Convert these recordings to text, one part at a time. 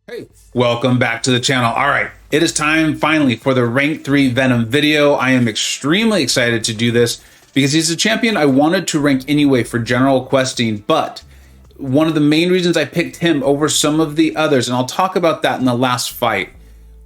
Hey, welcome back to the channel. All right, it is time finally for the rank 3 Venom video. I am extremely excited to do this because he's a champion I wanted to rank anyway for general questing, but one of the main reasons I picked him over some of the others, and I'll talk about that in the last fight,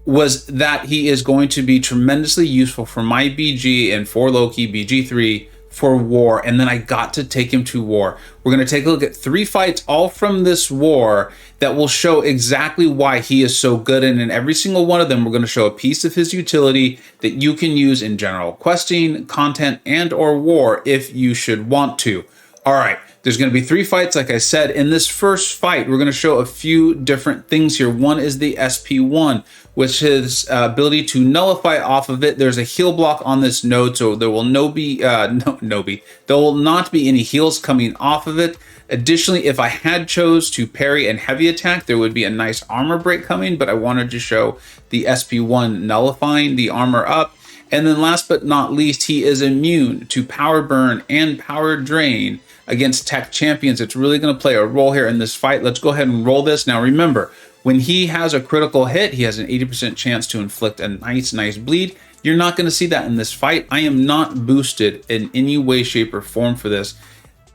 was that he is going to be tremendously useful for my BG and for Loki BG3 for war, and then I got to take him to war. We're going to take a look at 3 fights all from this war that will show exactly why he is so good, and in every single one of them we're going to show a piece of his utility that you can use in general questing, content, and or war if you should want to. All right, there's going to be 3 fights, like I said. In this first fight, we're going to show a few different things here. One is the SP1, which is ability to nullify off of it. There's a heal block on this node, so there will there will not be any heals coming off of it. Additionally, if I had chose to parry and heavy attack, there would be a nice armor break coming, but I wanted to show the SP1 nullifying the armor up. And then last but not least, he is immune to power burn and power drain against tech champions. It's really going to play a role here in this fight. Let's go ahead and roll this. Now remember, when he has a critical hit, he has an 80% chance to inflict a nice bleed. You're not going to see that in this fight. I am not boosted in any way, shape, or form for this.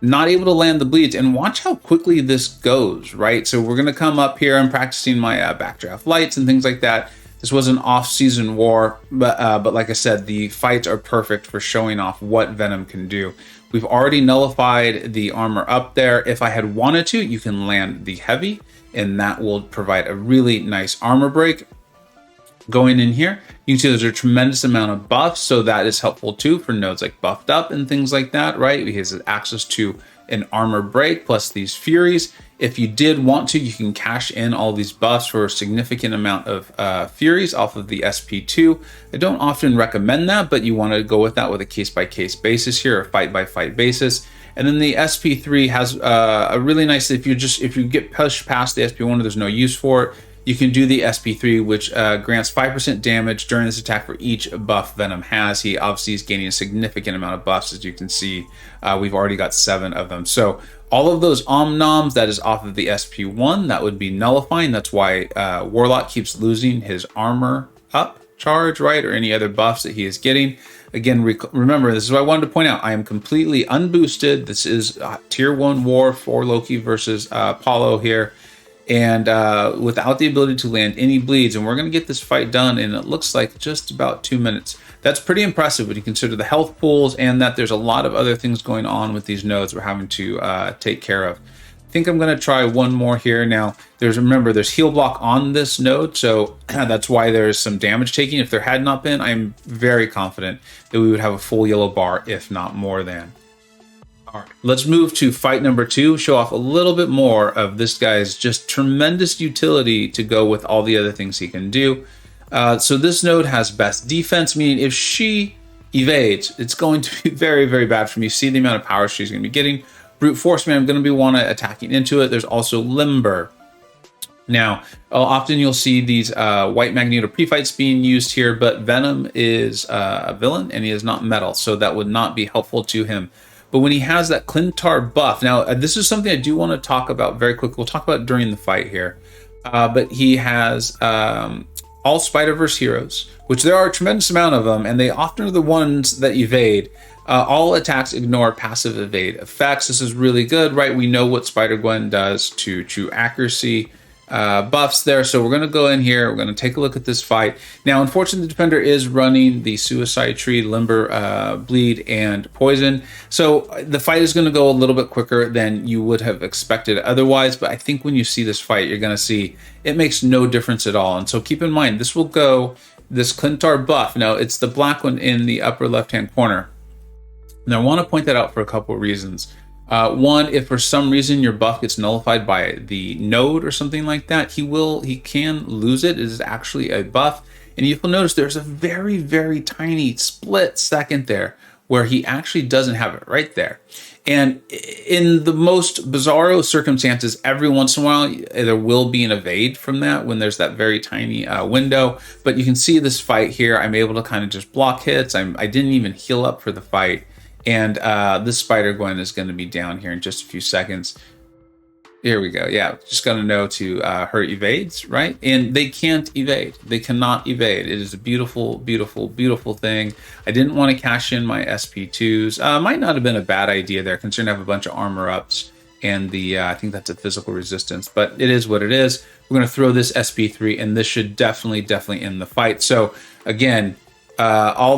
Not able to land the bleeds, and watch how quickly this goes, right? So we're going to come up here. I'm practicing my backdraft lights and things like that. This was an off-season war, but like I said, the fights are perfect for showing off what Venom can do. We've already nullified the armor up there. If I had wanted to, you can land the heavy, and that will provide a really nice armor break. Going in here, you can see there's a tremendous amount of buffs, so that is helpful too for nodes like buffed up and things like that, right? He has access to an armor break plus these furies. If you did want to, you can cash in all these buffs for a significant amount of furies off of the SP2. I don't often recommend that, but you want to go with that with a case-by-case basis here, a fight-by-fight basis. And then the SP3 has a really nice, if you get pushed past the SP1, there's no use for it. You can do the SP3, which grants 5% damage during this attack for each buff Venom has. He obviously is gaining a significant amount of buffs, as you can see. We've already got 7 of them. So all of those Omnoms, that is off of the SP1, that would be nullifying. That's why Warlock keeps losing his armor up charge, right? Or any other buffs that he is getting. Again, remember, this is what I wanted to point out. I am completely unboosted. This is tier 1 war for Loki versus Apollo here. And without the ability to land any bleeds, and we're going to get this fight done in, it looks like, just about 2 minutes. That's pretty impressive when you consider the health pools and that there's a lot of other things going on with these nodes we're having to take care of. I think I'm going to try one more here. Now, remember, there's heal block on this node, so that's why there's some damage taking. If there had not been, I'm very confident that we would have a full yellow bar, if not more than. All right, let's move to fight number 2, show off a little bit more of this guy's just tremendous utility to go with all the other things he can do. So this node has best defense, meaning if she evades, it's going to be very bad for me. See the amount of power she's going to be getting. Brute force, man, I'm going to be attacking into it. There's also limber. Now, often you'll see these white Magneto pre-fights being used here, but Venom is a villain and he is not metal, so that would not be helpful to him. But when he has that Clintar buff, now this is something I do want to talk about very quickly. We'll talk about it during the fight here. But he has all Spider-Verse heroes, which there are a tremendous amount of them, and they often are the ones that evade. All attacks ignore passive evade effects. This is really good, right? We know what Spider-Gwen does to true accuracy buffs there. So we're going to go in here. We're going to take a look at this fight. Now, unfortunately, the defender is running the suicide tree, limber, bleed, and poison. So the fight is going to go a little bit quicker than you would have expected otherwise. But I think when you see this fight, you're going to see it makes no difference at all. And so keep in mind, this will go, this Clintar buff. Now, it's the black one in the upper left-hand corner. And I want to point that out for a couple of reasons. One, if for some reason your buff gets nullified by the node or something like that, he can lose it. It is actually a buff. And you'll notice there's a very tiny split second there where he actually doesn't have it right there. And in the most bizarro circumstances, every once in a while, there will be an evade from that when there's that very tiny window. But you can see this fight here. I'm able to kind of just block hits. I didn't even heal up for the fight. And this Spider-Gwen is going to be down here in just a few seconds. Here we go. Yeah, just got to know to her evades, right? And they can't evade. They cannot evade. It is a beautiful, beautiful, beautiful thing. I didn't want to cash in my SP2s. Might not have been a bad idea there, considering I have a bunch of armor ups and the I think that's a physical resistance, but it is what it is. We're going to throw this SP3, and this should definitely end the fight. So again, all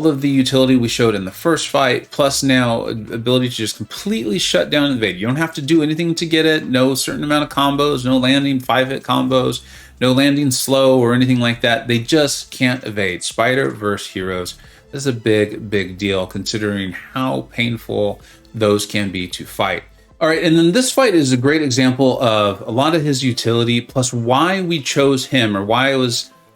of the utility we showed in the first fight, plus now ability to just completely shut down and evade. You don't have to do anything to get it. No certain amount of combos, no landing 5-hit combos, no landing slow or anything like that. They just can't evade. Spider versus heroes. This is a big deal considering how painful those can be to fight. All right, and then this fight is a great example of a lot of his utility, plus why we chose him, or why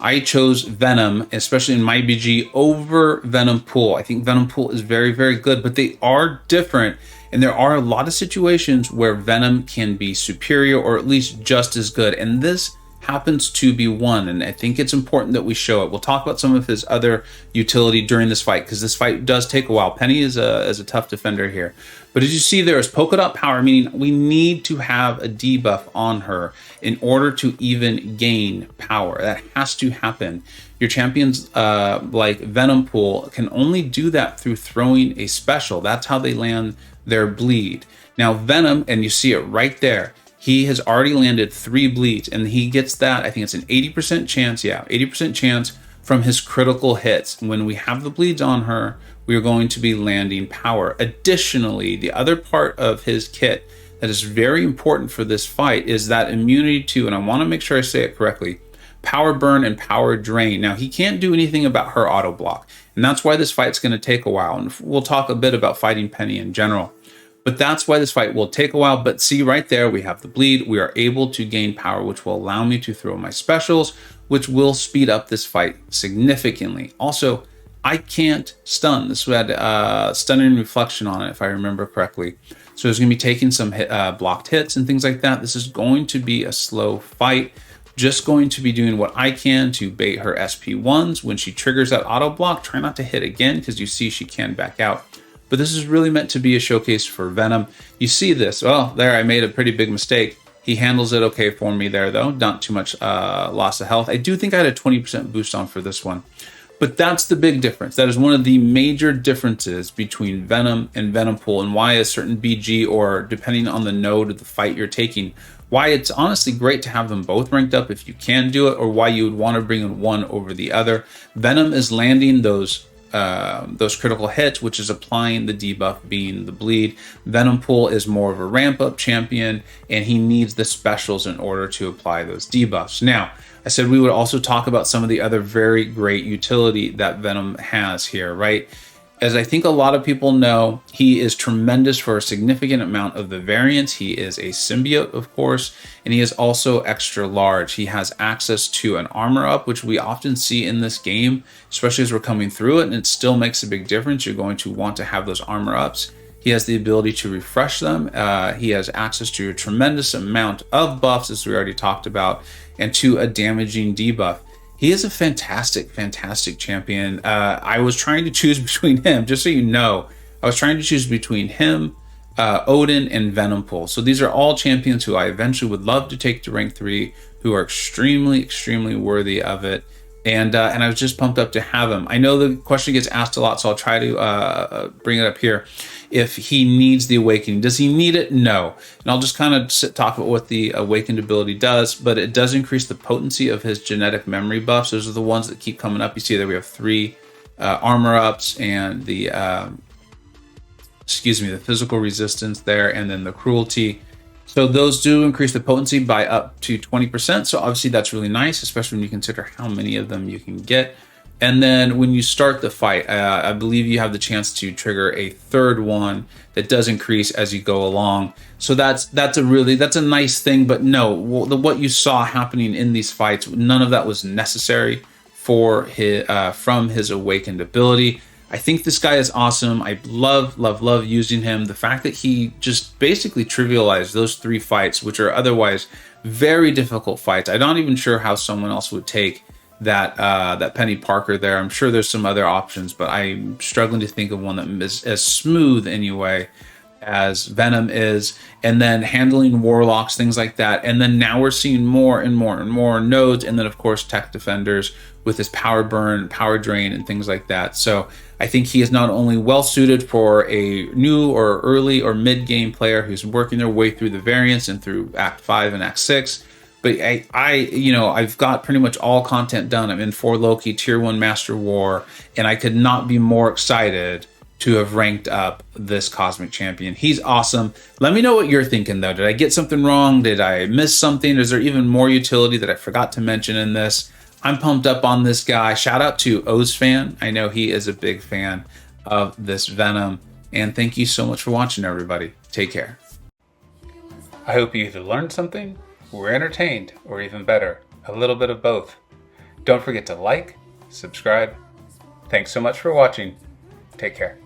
I chose Venom, especially in my BG, over Venompool. I think Venompool is very good, but they are different. And there are a lot of situations where Venom can be superior or at least just as good. And this happens to be one. And I think it's important that we show it. We'll talk about some of his other utility during this fight, because this fight does take a while. Penny is a tough defender here. But as you see, there is polka dot power, meaning we need to have a debuff on her in order to even gain power. That has to happen. Your champions like Venompool can only do that through throwing a special. That's how they land their bleed. Now Venom, and you see it right there, he has already landed 3 bleeds, and he gets that, I think it's an 80% chance, 80% chance from his critical hits. When we have the bleeds on her, we are going to be landing power. Additionally, the other part of his kit that is very important for this fight is that immunity to, and I want to make sure I say it correctly, power burn and power drain. Now, he can't do anything about her auto block, and that's why this fight's going to take a while, and we'll talk a bit about fighting Penny in general. But that's why this fight will take a while. But see right there, we have the bleed. We are able to gain power, which will allow me to throw my specials, which will speed up this fight significantly. Also, I can't stun. This had stunning reflection on it, if I remember correctly. So it's going to be taking some blocked hits and things like that. This is going to be a slow fight. Just going to be doing what I can to bait her SP1s. When she triggers that auto block, try not to hit again, because you see she can back out. But this is really meant to be a showcase for Venom. You see this. Well, there I made a pretty big mistake. He handles it okay for me there, though. Not too much loss of health. I do think I had a 20% boost on for this one. But that's the big difference. That is one of the major differences between Venom and Venompool, and why a certain BG, or depending on the node of the fight you're taking, why it's honestly great to have them both ranked up if you can do it, or why you would want to bring in one over the other. Venom is landing those critical hits, which is applying the debuff being the bleed. Venompool is more of a ramp up champion, and he needs the specials in order to apply those debuffs. Now, I said we would also talk about some of the other very great utility that Venom has here, right? As I think a lot of people know, he is tremendous for a significant amount of the variants. He is a symbiote, of course, and he is also extra large. He has access to an armor up, which we often see in this game, especially as we're coming through it, and it still makes a big difference. You're going to want to have those armor ups. He has the ability to refresh them. He has access to a tremendous amount of buffs, as we already talked about, and to a damaging debuff. He is a fantastic champion. I was trying to choose between him, just so you know, I was trying to choose between him, Odin, and Venompool. So these are all champions who I eventually would love to take to rank 3, who are extremely worthy of it. And I was just pumped up to have him. I know the question gets asked a lot, so I'll try to bring it up here. If he needs the awakening, does he need it? No. And I'll just kind of talk about what the awakened ability does, but it does increase the potency of his genetic memory buffs. Those are the ones that keep coming up. You see that we have 3 armor ups, and the the physical resistance there, and then the cruelty. So those do increase the potency by up to 20%. So obviously that's really nice, especially when you consider how many of them you can get. And then when you start the fight, I believe you have the chance to trigger a 3rd one that does increase as you go along. So that's a nice thing. But no, what you saw happening in these fights, none of that was necessary for from his awakened ability. I think this guy is awesome. I love using him. The fact that he just basically trivialized those 3 fights, which are otherwise very difficult fights. I'm not even sure how someone else would take that Penny Parker there. I'm sure there's some other options, but I'm struggling to think of one that is as smooth anyway as Venom is, and then handling warlocks, things like that. And then now we're seeing more and more and more nodes, and then of course tech defenders with his power burn, power drain, and things like that. So I think he is not only well suited for a new or early or mid game player who's working their way through the variants and through Act 5 and Act 6, but I've got pretty much all content done. I'm in 4 Loki, Tier 1 Master War, and I could not be more excited to have ranked up this Cosmic Champion. He's awesome. Let me know what you're thinking, though. Did I get something wrong? Did I miss something? Is there even more utility that I forgot to mention in this? I'm pumped up on this guy. Shout out to O's fan. I know he is a big fan of this Venom. And thank you so much for watching, everybody. Take care. I hope you either learned something, were entertained, or even better, a little bit of both. Don't forget to like, subscribe. Thanks so much for watching. Take care.